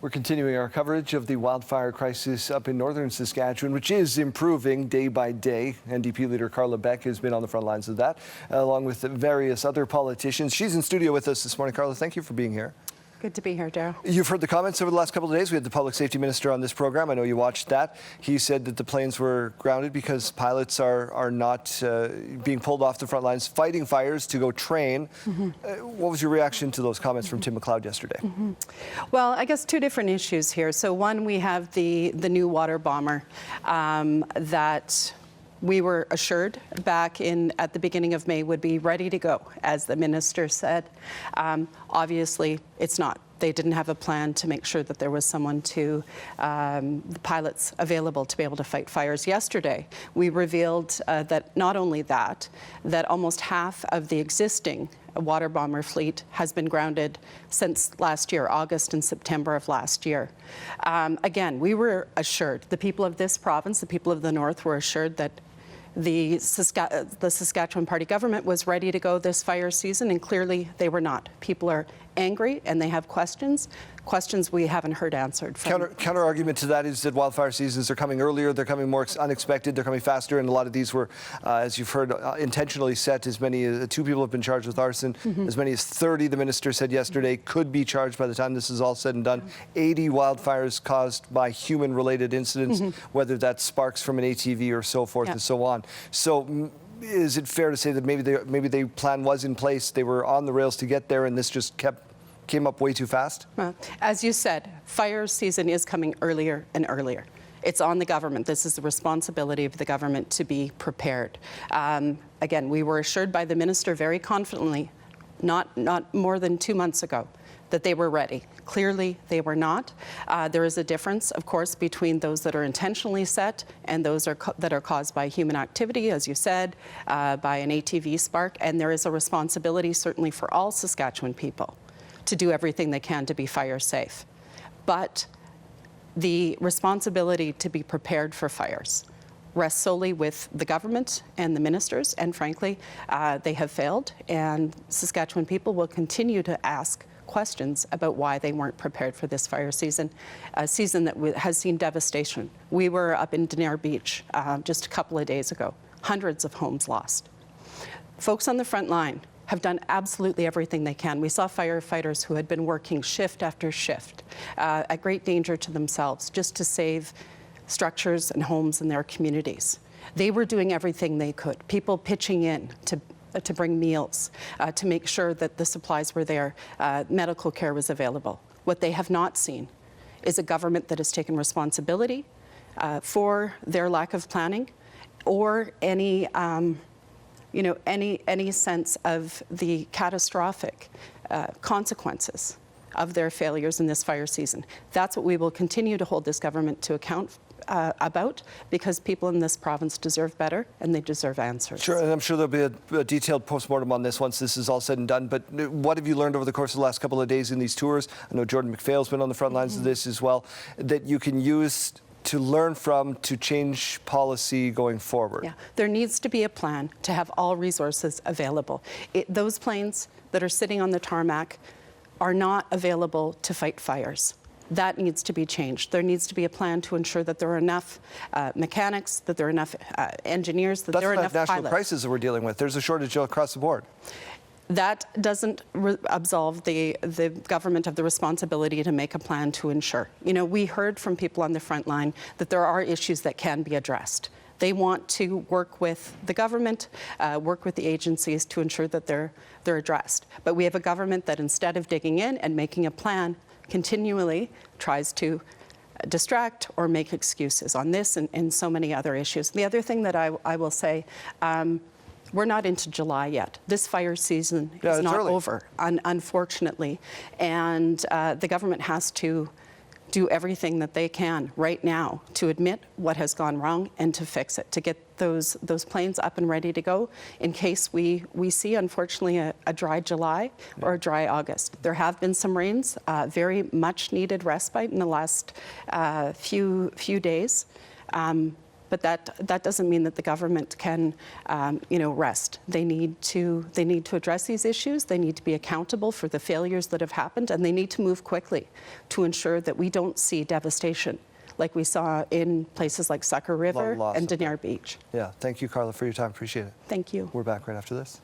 We're continuing our coverage of the wildfire crisis up in northern Saskatchewan, which is improving day by day. NDP leader Carla Beck has been on the front lines of that, along with various other politicians. She's in studio with us this morning. Carla, thank you for being here. Good to be here, Daryl. You've heard the comments over the last couple of days. We had the public safety minister on this program. I know you watched that. He said that the planes were grounded because pilots are not being pulled off the front lines, fighting fires to go train. What was your reaction to those comments from Tim McLeod yesterday? Well, I guess two different issues here. So one, we have the new water bomber that we were assured back at the beginning of May would be ready to go, as the minister said. Obviously, it's not. They didn't have a plan to make sure that there was someone the pilots available to be able to fight fires. Yesterday, we revealed that not only that almost half of the existing water bomber fleet has been grounded since last year, August and September of last year. Again, we were assured, the people of this province, the people of the North were assured that the Saskatchewan Party government was ready to go this fire season, and clearly they were not. People are angry and they have questions we haven't heard answered. Counter argument to that is that wildfire seasons are coming earlier, they're coming more unexpected, they're coming faster, and a lot of these were, as you've heard, intentionally set. As many as 2 people have been charged with arson. As many as 30, the minister said yesterday, could be charged by the time this is all said and done. 80 wildfires caused by human-related incidents, whether that's sparks from an ATV or so forth and so on. So is it fair to say that maybe the plan was in place, they were on the rails to get there, and this just came up way too fast? Well, as you said, fire season is coming earlier and earlier. It's on the government. This is the responsibility of the government to be prepared. Again, we were assured by the minister very confidently, not more than 2 months ago, that they were ready. Clearly, they were not. There is a difference, of course, between those that are intentionally set and those that are caused by human activity, as you said, by an ATV spark. And there is a responsibility, certainly for all Saskatchewan people, to do everything they can to be fire safe. But the responsibility to be prepared for fires rests solely with the government and the ministers, and frankly, they have failed, and Saskatchewan people will continue to ask questions about why they weren't prepared for this fire season, a season that has seen devastation. We were up in Denair Beach just a couple of days ago, hundreds of homes lost. Folks on the front line have done absolutely everything they can. We saw firefighters who had been working shift after shift at great danger to themselves just to save structures and homes in their communities. They were doing everything they could. People pitching in to bring meals, to make sure that the supplies were there, medical care was available. What they have not seen is a government that has taken responsibility for their lack of planning or any sense of the catastrophic consequences of their failures in this fire season. That's what we will continue to hold this government to account about, because people in this province deserve better and they deserve answers. Sure, and I'm sure there'll be a detailed postmortem on this once this is all said and done, but what have you learned over the course of the last couple of days in these tours? I know Jordan McPhail's been on the front lines of this as well, that you can use to learn from, to change policy going forward? Yeah, there needs to be a plan to have all resources available. Those planes that are sitting on the tarmac are not available to fight fires. That needs to be changed. There needs to be a plan to ensure that there are enough mechanics, that there are enough engineers, that there are enough pilots. That's the national crisis that we're dealing with. There's a shortage across the board. That doesn't absolve the government of the responsibility to make a plan to ensure. You know, we heard from people on the front line that there are issues that can be addressed. They want to work with the government, work with the agencies to ensure that they're addressed. But we have a government that, instead of digging in and making a plan, continually tries to distract or make excuses on this and so many other issues. The other thing that I will say, we're not into July yet. This fire season is not over, unfortunately. And the government has to do everything that they can right now to admit what has gone wrong and to fix it, to get those planes up and ready to go in case we see, unfortunately, a dry July or a dry August. There have been some rains, very much needed respite in the last few days. But that doesn't mean that the government can, rest. They need to address these issues. They need to be accountable for the failures that have happened, and they need to move quickly to ensure that we don't see devastation like we saw in places like Sucker River and Denier Beach. Yeah, thank you, Carla, for your time. Appreciate it. Thank you. We're back right after this.